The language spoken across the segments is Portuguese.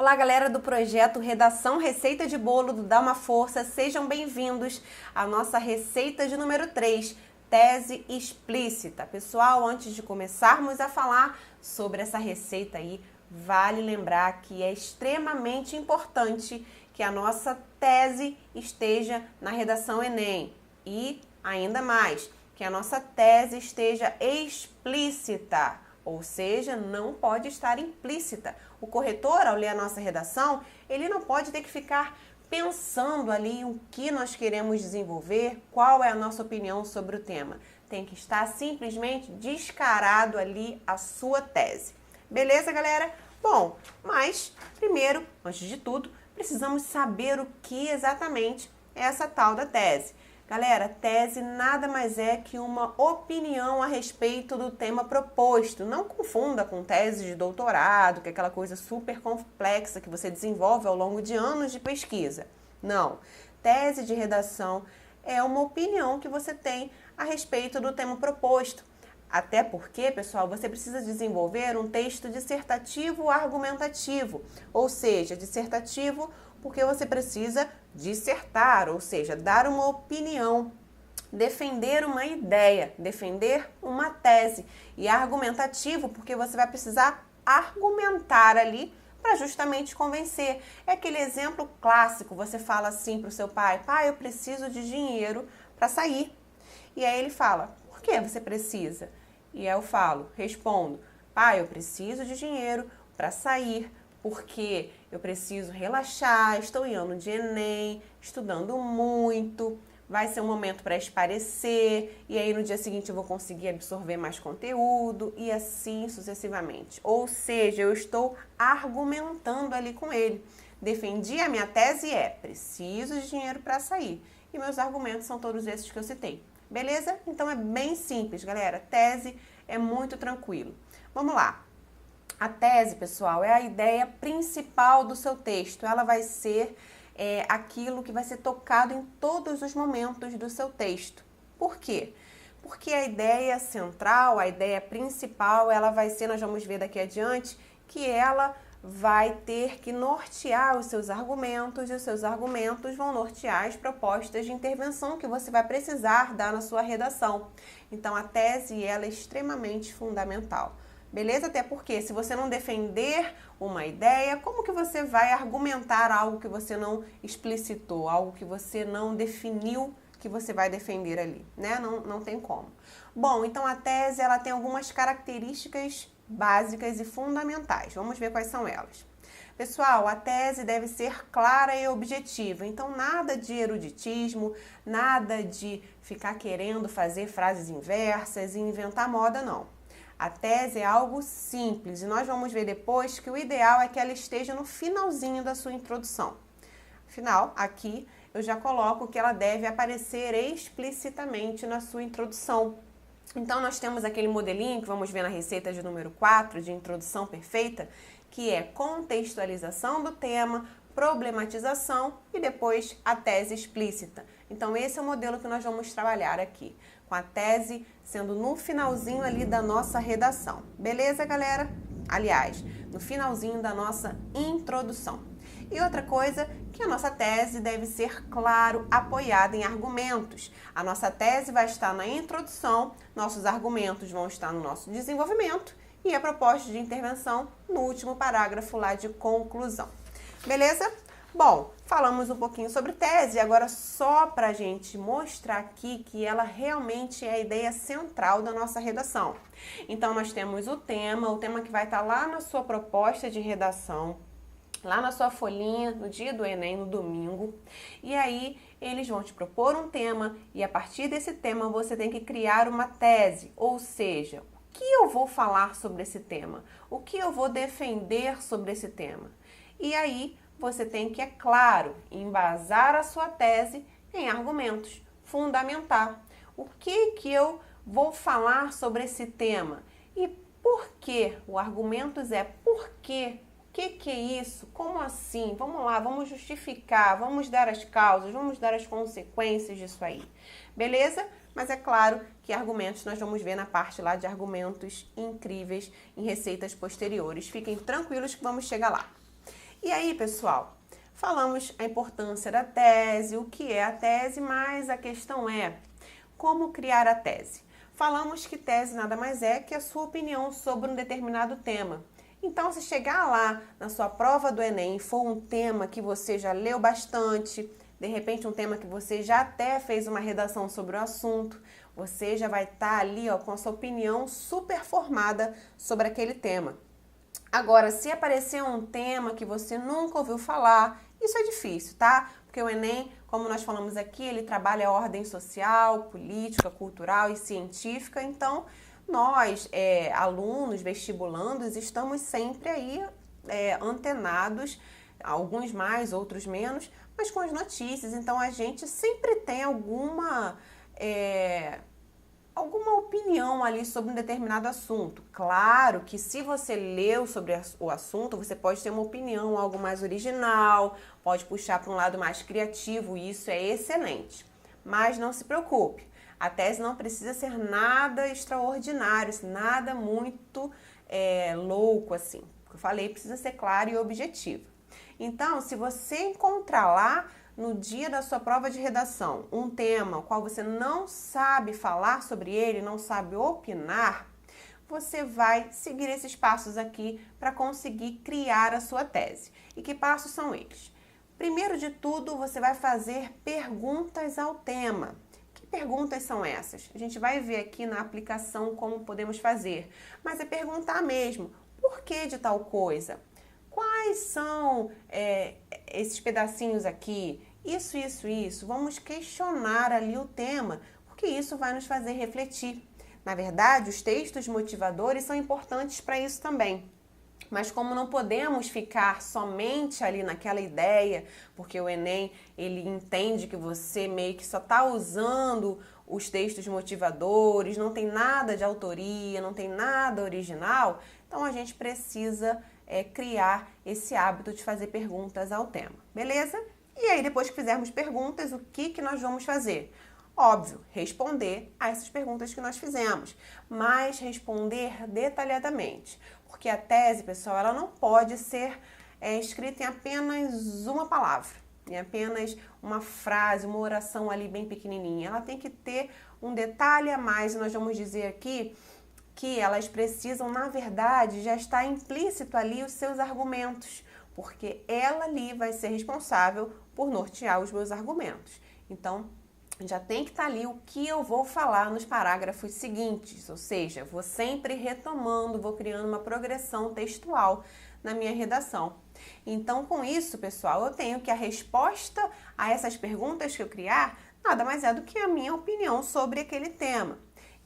Olá, galera do projeto Redação Receita de Bolo do Dá Uma Força, sejam bem-vindos à nossa receita de número 3, tese explícita. Pessoal, antes de começarmos a falar sobre essa receita aí, vale lembrar que é extremamente importante que a nossa tese esteja na redação Enem e, ainda mais, que a nossa tese esteja explícita. Ou seja, não pode estar implícita. O corretor, ao ler a nossa redação, ele não pode ter que ficar pensando ali o que nós queremos desenvolver, qual é a nossa opinião sobre o tema. Tem que estar simplesmente descarado ali a sua tese. Beleza, galera? Bom, mas primeiro, antes de tudo, precisamos saber o que exatamente é essa tal da tese. Galera, tese nada mais é que uma opinião a respeito do tema proposto. Não confunda com tese de doutorado, que é aquela coisa super complexa que você desenvolve ao longo de anos de pesquisa. Não. Tese de redação é uma opinião que você tem a respeito do tema proposto. Até porque, pessoal, você precisa desenvolver um texto dissertativo argumentativo, ou seja, dissertativo porque você precisa dissertar, ou seja, dar uma opinião, defender uma ideia, defender uma tese. E argumentativo porque você vai precisar argumentar ali para justamente convencer. É aquele exemplo clássico, você fala assim para o seu pai: pai, eu preciso de dinheiro para sair. E aí ele fala: por que você precisa? E aí eu respondo: pai, eu preciso de dinheiro para sair, porque eu preciso relaxar, estou em ano de Enem, estudando muito, vai ser um momento para esparecer, e aí no dia seguinte eu vou conseguir absorver mais conteúdo, e assim sucessivamente. Ou seja, eu estou argumentando ali com ele. Defendi a minha tese preciso de dinheiro para sair, e meus argumentos são todos esses que eu citei. Beleza? Então é bem simples, galera. Tese é muito tranquilo. Vamos lá. A tese, pessoal, é a ideia principal do seu texto. Ela vai ser aquilo que vai ser tocado em todos os momentos do seu texto. Por quê? Porque a ideia central, a ideia principal, ela vai ser, nós vamos ver daqui adiante, que ela vai ter que nortear os seus argumentos, e os seus argumentos vão nortear as propostas de intervenção que você vai precisar dar na sua redação. Então, a tese, ela é extremamente fundamental. Beleza? Até porque se você não defender uma ideia, como que você vai argumentar algo que você não explicitou, algo que você não definiu que você vai defender ali, né? Não tem como. Bom, então a tese, ela tem algumas características básicas e fundamentais. Vamos ver quais são elas. Pessoal, a tese deve ser clara e objetiva, então nada de eruditismo, nada de ficar querendo fazer frases inversas e inventar moda, não. A tese é algo simples e nós vamos ver depois que o ideal é que ela esteja no finalzinho da sua introdução. Afinal, aqui eu já coloco que ela deve aparecer explicitamente na sua introdução. Então, nós temos aquele modelinho que vamos ver na receita de número 4, de introdução perfeita, que é contextualização do tema, problematização e depois a tese explícita. Então, esse é o modelo que nós vamos trabalhar aqui, com a tese sendo no finalzinho ali da nossa redação. Beleza, galera? Aliás, no finalzinho da nossa introdução. E outra coisa, que a nossa tese deve ser, claro, apoiada em argumentos. A nossa tese vai estar na introdução, nossos argumentos vão estar no nosso desenvolvimento e a proposta de intervenção no último parágrafo lá de conclusão. Beleza? Bom, falamos um pouquinho sobre tese, agora só para a gente mostrar aqui que ela realmente é a ideia central da nossa redação. Então, nós temos o tema que vai estar lá na sua proposta de redação, lá na sua folhinha, no dia do Enem, no domingo. E aí, eles vão te propor um tema e a partir desse tema você tem que criar uma tese, ou seja, o que eu vou falar sobre esse tema? O que eu vou defender sobre esse tema? E aí, você tem que, é claro, embasar a sua tese em argumentos, fundamentar. O que eu vou falar sobre esse tema? E por quê? O argumentos é por quê? O que é isso? Como assim? Vamos lá, vamos justificar, vamos dar as causas, vamos dar as consequências disso aí. Beleza? Mas é claro que argumentos nós vamos ver na parte lá de argumentos incríveis em receitas posteriores. Fiquem tranquilos que vamos chegar lá. E aí, pessoal, falamos a importância da tese, o que é a tese, mas a questão é como criar a tese. Falamos que tese nada mais é que a sua opinião sobre um determinado tema. Então, se chegar lá na sua prova do Enem e for um tema que você já leu bastante, de repente um tema que você já até fez uma redação sobre o assunto, você já vai estar ali com a sua opinião super formada sobre aquele tema. Agora, se aparecer um tema que você nunca ouviu falar, isso é difícil, tá? Porque o Enem, como nós falamos aqui, ele trabalha a ordem social, política, cultural e científica, então nós, alunos, vestibulandos, estamos sempre aí antenados, alguns mais, outros menos, mas com as notícias. Então a gente sempre tem alguma opinião ali sobre um determinado assunto. Claro que se você leu sobre o assunto, você pode ter uma opinião, algo mais original, pode puxar para um lado mais criativo, e isso é excelente. Mas não se preocupe. A tese não precisa ser nada extraordinário, nada muito louco assim. O que eu falei precisa ser claro e objetivo. Então, se você encontrar lá no dia da sua prova de redação um tema qual você não sabe falar sobre ele, não sabe opinar, você vai seguir esses passos aqui para conseguir criar a sua tese. E que passos são eles? Primeiro de tudo, você vai fazer perguntas ao tema. Que perguntas são essas? A gente vai ver aqui na aplicação como podemos fazer, mas é perguntar mesmo, por que de tal coisa? Quais são esses pedacinhos aqui? Isso. Vamos questionar ali o tema, porque isso vai nos fazer refletir. Na verdade, os textos motivadores são importantes para isso também. Mas como não podemos ficar somente ali naquela ideia, porque o Enem, ele entende que você meio que só está usando os textos motivadores, não tem nada de autoria, não tem nada original, então a gente precisa criar esse hábito de fazer perguntas ao tema, beleza? E aí, depois que fizermos perguntas, o que nós vamos fazer? Óbvio, responder a essas perguntas que nós fizemos, mas responder detalhadamente. Porque a tese, pessoal, ela não pode ser escrita em apenas uma palavra, em apenas uma frase, uma oração ali bem pequenininha. Ela tem que ter um detalhe a mais, e nós vamos dizer aqui que elas precisam, na verdade, já estar implícito ali os seus argumentos, porque ela ali vai ser responsável por nortear os meus argumentos. Então, já tem que estar ali o que eu vou falar nos parágrafos seguintes, ou seja, vou sempre retomando, vou criando uma progressão textual na minha redação. Então, com isso, pessoal, eu tenho que a resposta a essas perguntas que eu criar, nada mais é do que a minha opinião sobre aquele tema.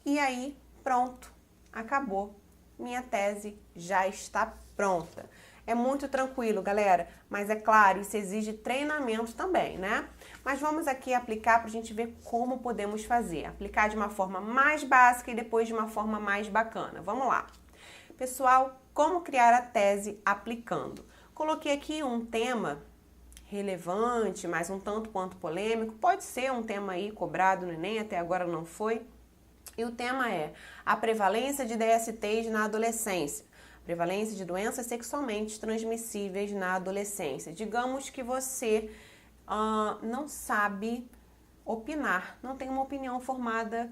E aí, pronto, acabou. Minha tese já está pronta. É muito tranquilo, galera, mas é claro, isso exige treinamento também, né? Mas vamos aqui aplicar para a gente ver como podemos fazer. Aplicar de uma forma mais básica e depois de uma forma mais bacana. Vamos lá. Pessoal, como criar a tese aplicando? Coloquei aqui um tema relevante, mas um tanto quanto polêmico. Pode ser um tema aí cobrado no Enem, até agora não foi. E o tema é a prevalência de DSTs na adolescência. Prevalência de doenças sexualmente transmissíveis na adolescência. Digamos que você não sabe opinar, não tem uma opinião formada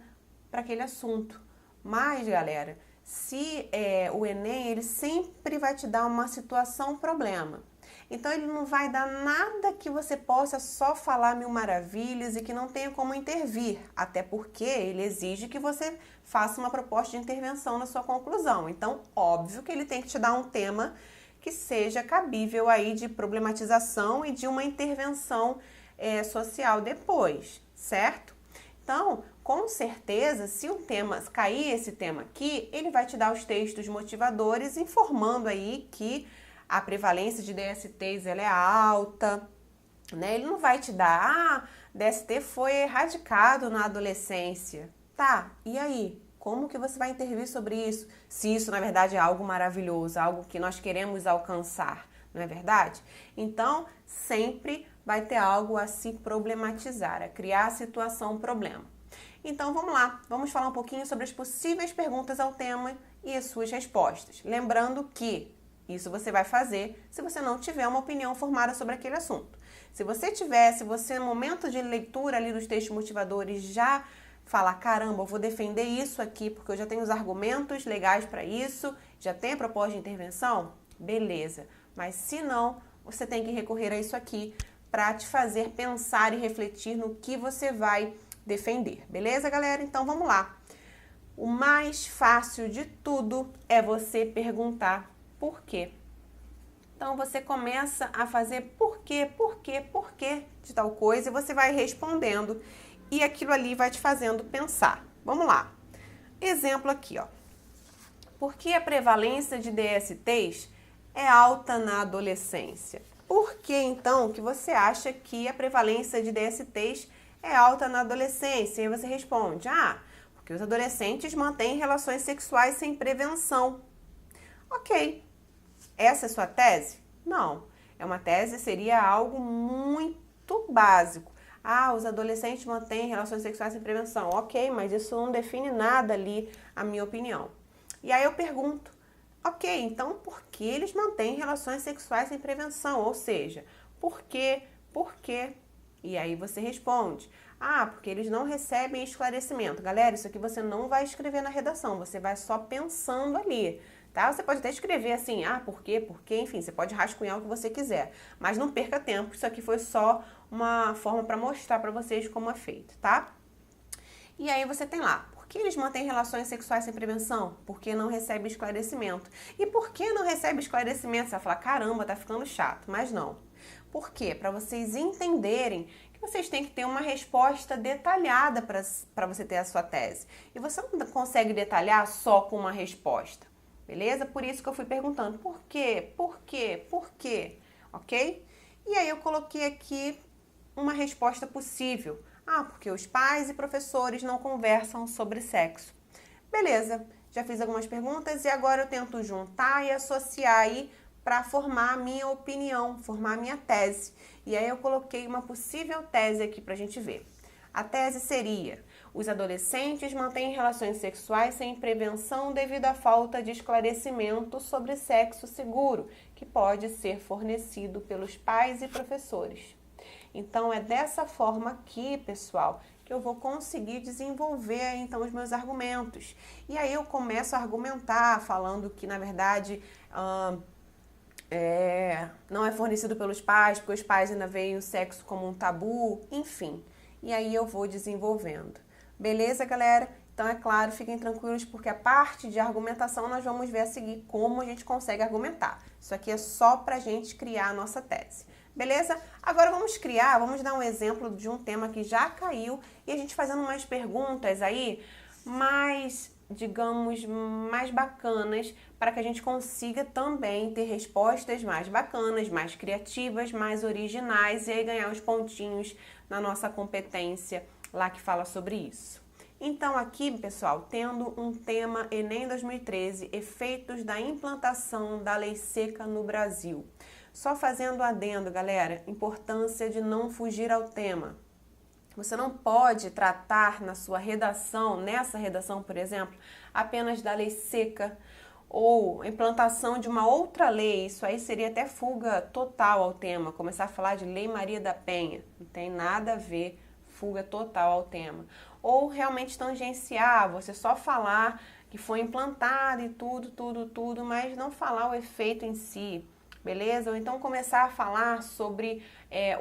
para aquele assunto. Mas, galera, se o Enem, ele sempre vai te dar uma situação problema. Então, ele não vai dar nada que você possa só falar mil maravilhas e que não tenha como intervir. Até porque ele exige que você faça uma proposta de intervenção na sua conclusão. Então, óbvio que ele tem que te dar um tema que seja cabível aí de problematização e de uma intervenção social depois, certo? Então, com certeza, se um tema cair esse tema aqui, ele vai te dar os textos motivadores informando aí que a prevalência de DSTs ela é alta, né? Ele não vai te dar, DST foi erradicado na adolescência. Tá, e aí? Como que você vai intervir sobre isso? Se isso, na verdade, é algo maravilhoso, algo que nós queremos alcançar, não é verdade? Então, sempre vai ter algo a se problematizar, a criar a situação problema. Então, vamos lá, vamos falar um pouquinho sobre as possíveis perguntas ao tema e as suas respostas. Lembrando que Isso você vai fazer se você não tiver uma opinião formada sobre aquele assunto. Se você no momento de leitura ali dos textos motivadores já falar, caramba, eu vou defender isso aqui porque eu já tenho os argumentos legais para isso, já tenho a proposta de intervenção, beleza. Mas se não, você tem que recorrer a isso aqui para te fazer pensar e refletir no que você vai defender. Beleza, galera? Então vamos lá. O mais fácil de tudo é você perguntar por quê. Então você começa a fazer por quê de tal coisa e você vai respondendo e aquilo ali vai te fazendo pensar. Vamos lá. Exemplo aqui, ó. Por que a prevalência de DSTs é alta na adolescência? Por que então que você acha que a prevalência de DSTs é alta na adolescência? E você responde: porque os adolescentes mantêm relações sexuais sem prevenção. Ok. Essa é sua tese? Não. É uma tese, seria algo muito básico. Os adolescentes mantêm relações sexuais sem prevenção. Ok, mas isso não define nada ali, a minha opinião. E aí eu pergunto, ok, então por que eles mantêm relações sexuais sem prevenção? Ou seja, por quê? Por quê? E aí você responde, porque eles não recebem esclarecimento. Galera, isso aqui você não vai escrever na redação, você vai só pensando ali, tá? Você pode até escrever assim, por quê, enfim, você pode rascunhar o que você quiser. Mas não perca tempo, isso aqui foi só uma forma para mostrar para vocês como é feito, tá? E aí você tem lá, por que eles mantêm relações sexuais sem prevenção? Porque não recebe esclarecimento. E por que não recebe esclarecimento? Você vai falar, caramba, tá ficando chato. Mas não. Por quê? Para vocês entenderem que vocês têm que ter uma resposta detalhada para você ter a sua tese. E você não consegue detalhar só com uma resposta, beleza? Por isso que eu fui perguntando, por quê? Por quê? Por quê? Ok? E aí eu coloquei aqui uma resposta possível. Porque os pais e professores não conversam sobre sexo. Beleza, já fiz algumas perguntas e agora eu tento juntar e associar aí para formar a minha opinião, formar a minha tese. E aí eu coloquei uma possível tese aqui para a gente ver. A tese seria: os adolescentes mantêm relações sexuais sem prevenção devido à falta de esclarecimento sobre sexo seguro, que pode ser fornecido pelos pais e professores. Então, é dessa forma aqui, pessoal, que eu vou conseguir desenvolver, então, os meus argumentos. E aí eu começo a argumentar, falando que, na verdade, não é fornecido pelos pais, porque os pais ainda veem o sexo como um tabu, enfim. E aí eu vou desenvolvendo. Beleza, galera? Então, é claro, fiquem tranquilos, porque a parte de argumentação nós vamos ver a seguir como a gente consegue argumentar. Isso aqui é só pra gente criar a nossa tese. Beleza? Agora vamos dar um exemplo de um tema que já caiu e a gente fazendo umas perguntas aí mais, digamos, mais bacanas para que a gente consiga também ter respostas mais bacanas, mais criativas, mais originais e aí ganhar os pontinhos na nossa competência lá que fala sobre isso. Então aqui, pessoal, tendo um tema Enem 2013, efeitos da implantação da lei seca no Brasil. Só fazendo adendo, galera, importância de não fugir ao tema. Você não pode tratar na sua redação, nessa redação, por exemplo, apenas da lei seca ou implantação de uma outra lei. Isso aí seria até fuga total ao tema. Começar a falar de Lei Maria da Penha. Não tem nada a ver, fuga total ao tema. Ou realmente tangenciar, você só falar que foi implantado e tudo, mas não falar o efeito em si. Beleza? Ou então começar a falar sobre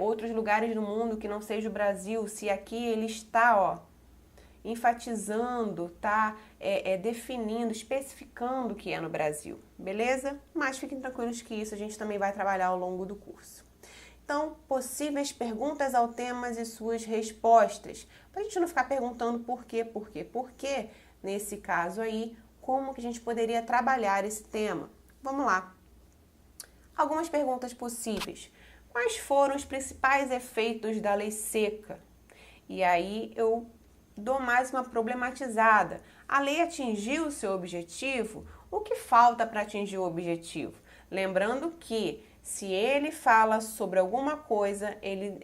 outros lugares do mundo que não seja o Brasil, se aqui ele está, enfatizando, tá definindo, especificando o que é no Brasil, beleza? Mas fiquem tranquilos que isso a gente também vai trabalhar ao longo do curso. Então, possíveis perguntas ao tema e suas respostas, para a gente não ficar perguntando por quê, nesse caso aí, como que a gente poderia trabalhar esse tema. Vamos lá. Algumas perguntas possíveis. Quais foram os principais efeitos da lei seca? E aí eu dou mais uma problematizada. A lei atingiu o seu objetivo? O que falta para atingir o objetivo? Lembrando que se ele fala sobre alguma coisa,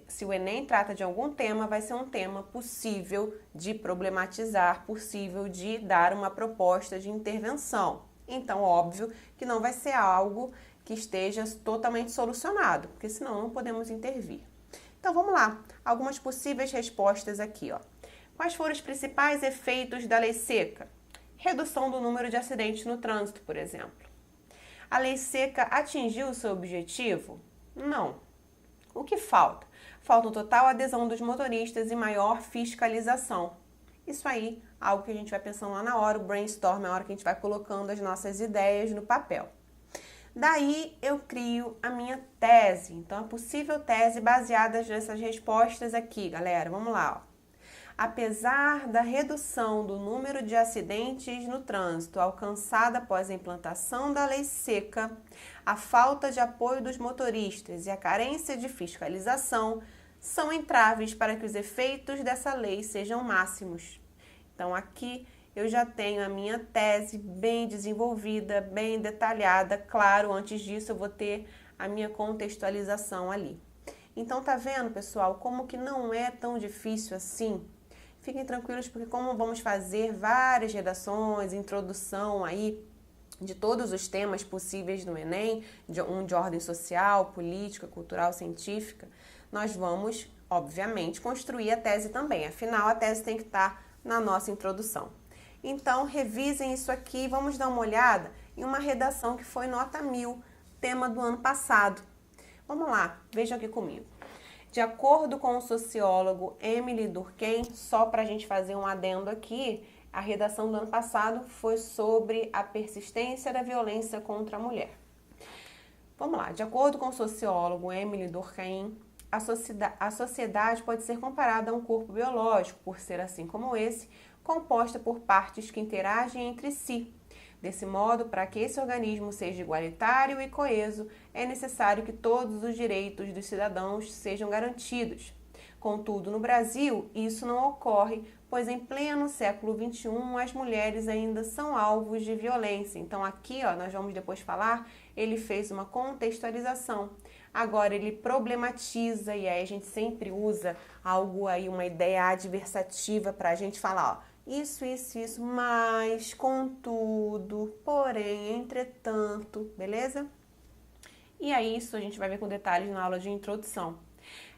se o Enem trata de algum tema, vai ser um tema possível de problematizar, possível de dar uma proposta de intervenção. Então, óbvio que não vai ser algo que esteja totalmente solucionado, porque senão não podemos intervir. Então vamos lá, algumas possíveis respostas aqui, ó. Quais foram os principais efeitos da lei seca? Redução do número de acidentes no trânsito, por exemplo. A lei seca atingiu o seu objetivo? Não. O que falta? Falta total adesão dos motoristas e maior fiscalização. Isso aí, algo que a gente vai pensando lá na hora, o brainstorm é a hora que a gente vai colocando as nossas ideias no papel. Daí eu crio a minha tese. Então, a possível tese baseada nessas respostas aqui, galera. Vamos lá, ó. Apesar da redução do número de acidentes no trânsito alcançada após a implantação da lei seca, a falta de apoio dos motoristas e a carência de fiscalização são entraves para que os efeitos dessa lei sejam máximos. Então, aqui eu já tenho a minha tese bem desenvolvida, bem detalhada. Claro, antes disso eu vou ter a minha contextualização ali. Então, tá vendo, pessoal, como que não é tão difícil assim? Fiquem tranquilos, porque como vamos fazer várias redações, introdução aí de todos os temas possíveis no Enem, de ordem social, política, cultural, científica, nós vamos, obviamente, construir a tese também. Afinal, a tese tem que estar na nossa introdução. Então, revisem isso aqui e vamos dar uma olhada em uma redação que foi nota 1000, tema do ano passado. Vamos lá, vejam aqui comigo. De acordo com o sociólogo Emily Durkheim, só para a gente fazer um adendo aqui, a redação do ano passado foi sobre a persistência da violência contra a mulher. Vamos lá, de acordo com o sociólogo Emily Durkheim, a sociedade pode ser comparada a um corpo biológico, por ser assim como esse, composta por partes que interagem entre si. Desse modo, para que esse organismo seja igualitário e coeso, é necessário que todos os direitos dos cidadãos sejam garantidos. Contudo, no Brasil, isso não ocorre, pois em pleno século XXI as mulheres ainda são alvos de violência. Então aqui, ó, nós vamos depois falar, ele fez uma contextualização. Agora ele problematiza, e aí a gente sempre usa algo aí, uma ideia adversativa para a gente falar, ó. Isso, mas, contudo, porém, entretanto, beleza? E aí isso a gente vai ver com detalhes na aula de introdução.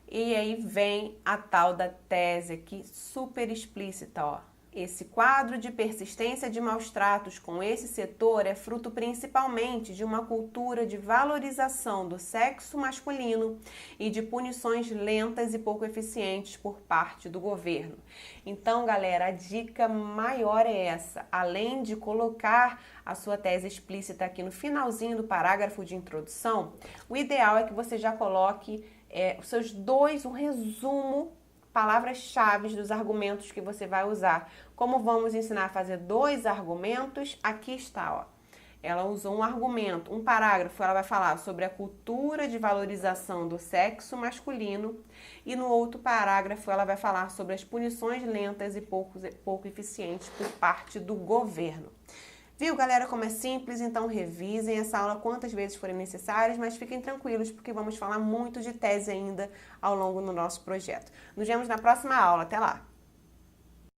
E aí vem a tal da tese aqui, super explícita, ó. Esse quadro de persistência de maus tratos com esse setor é fruto principalmente de uma cultura de valorização do sexo masculino e de punições lentas e pouco eficientes por parte do governo. Então, galera, a dica maior é essa. Além de colocar a sua tese explícita aqui no finalzinho do parágrafo de introdução, o ideal é que você já coloque um resumo, palavras-chave dos argumentos que você vai usar. Como vamos ensinar a fazer 2 argumentos, aqui está, ó. Ela usou um argumento, um parágrafo, ela vai falar sobre a cultura de valorização do sexo masculino e no outro parágrafo ela vai falar sobre as punições lentas e pouco eficientes por parte do governo. Viu, galera, como é simples? Então revisem essa aula quantas vezes forem necessárias, mas fiquem tranquilos porque vamos falar muito de tese ainda ao longo do nosso projeto. Nos vemos na próxima aula. Até lá!